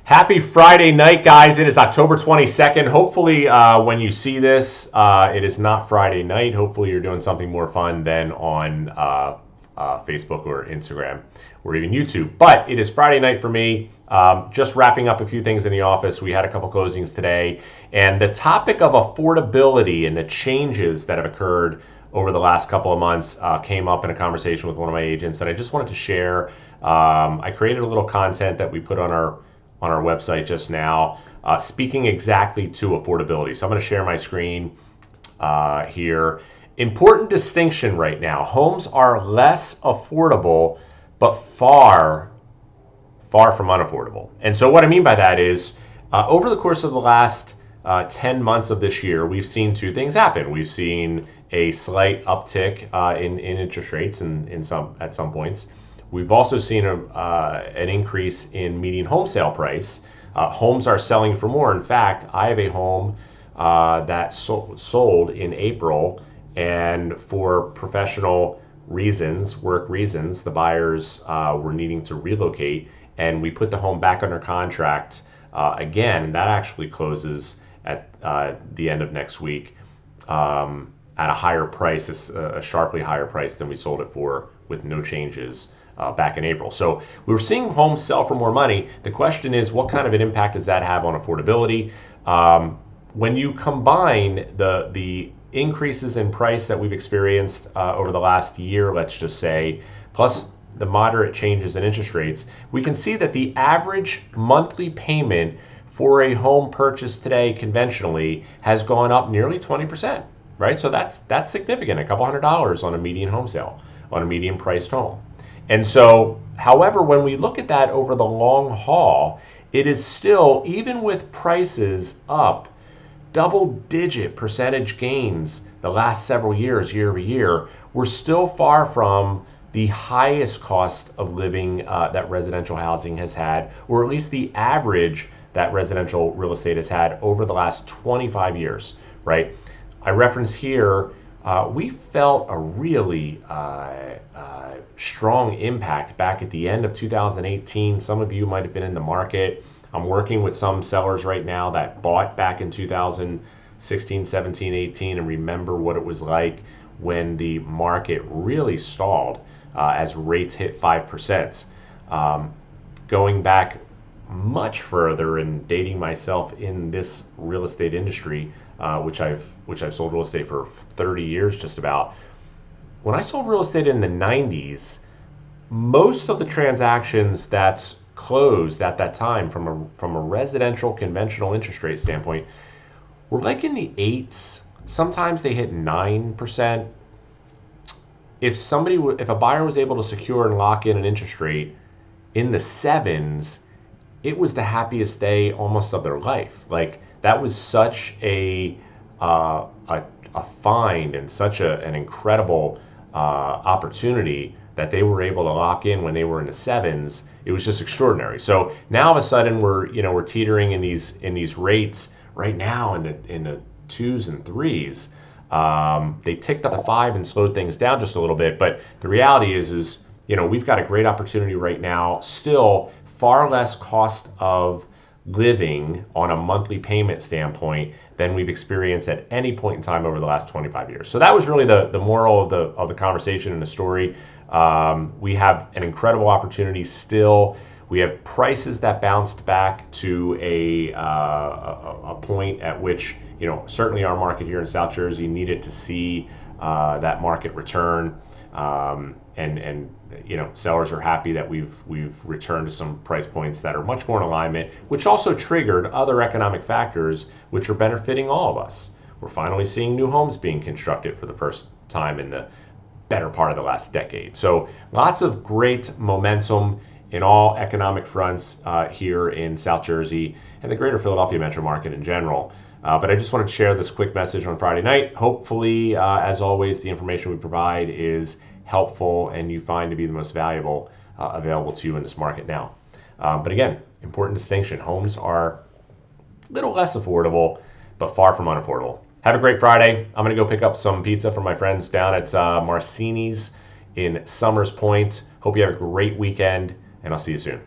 Happy Friday night, guys. It is October 22nd. Hopefully, when you see this, it is not Friday night. Hopefully, you're doing something more fun than on Facebook or Instagram or even YouTube. But it is Friday night for me. Just wrapping up a few things in the office. We had a couple closings today. And the topic of affordability and the changes that have occurred over the last couple of months came up in a conversation with one of my agents. And I just wanted to share. I created a little content that we put on our website just now, speaking exactly to affordability. So I'm going to share my screen here. Important distinction right now. Homes are less affordable, but far from unaffordable. And so what I mean by that is, over the course of the last 10 months of this year, we've seen two things happen. We've seen a slight uptick in interest rates at some points. We've also seen an increase in median home sale price. Homes are selling for more. In fact, I have a home that sold in April, and for professional reasons, work reasons, the buyers were needing to relocate, and we put the home back under contract again, and that actually closes at the end of next week at a higher price, a sharply higher price than we sold it for with no changes back in April. So we were seeing homes sell for more money. The question is, what kind of an impact does that have on affordability? When you combine the increases in price that we've experienced over the last year, let's just say, plus the moderate changes in interest rates, we can see that the average monthly payment for a home purchase today conventionally has gone up nearly 20%, right? So that's significant, a couple $100 on a median home sale, on a median priced home. And so, however, when we look at that over the long haul, it is still, even with prices up double-digit percentage gains the last several years, year over year, we're still far from the highest cost of living that residential housing has had, or at least the average that residential real estate has had over the last 25 years, right? I reference here, we felt a really strong impact back at the end of 2018. Some of you might have been in the market. I'm working with some sellers right now that bought back in 2016, 17, 18, and remember what it was like when the market really stalled as rates hit 5%. Going back much further and dating myself in this real estate industry, which I've sold real estate for 30 years just about. When I sold real estate in the 90s, most of the transactions that's closed at that time from a residential conventional interest rate standpoint were like in the 8s. Sometimes they hit 9%. If a buyer was able to secure and lock in an interest rate in the 7s, it was the happiest day almost of their life. Like, that was such a find and such an incredible opportunity that they were able to lock in when they were in the 7s. It was just extraordinary. So now all of a sudden we're teetering in these rates right now in the 2s and 3s. They ticked up to 5 and slowed things down just a little bit, but the reality is we've got a great opportunity right now. Still far less cost of living on a monthly payment standpoint than we've experienced at any point in time over the last 25 years. So that was really the moral of the conversation and the story. We have an incredible opportunity still. We have prices that bounced back to a point at which certainly our market here in South Jersey needed to see that market return. And sellers are happy that we've returned to some price points that are much more in alignment, which also triggered other economic factors which are benefiting all of us. We're finally seeing new homes being constructed for the first time in the better part of the last decade. So lots of great momentum in all economic fronts here in South Jersey and the greater Philadelphia metro market in general. But I just wanted to share this quick message on Friday night. Hopefully, as always, the information we provide is helpful and you find to be the most valuable available to you in this market now. But again, important distinction. Homes are a little less affordable, but far from unaffordable. Have a great Friday. I'm going to go pick up some pizza from my friends down at Marcini's in Summers Point. Hope you have a great weekend, and I'll see you soon.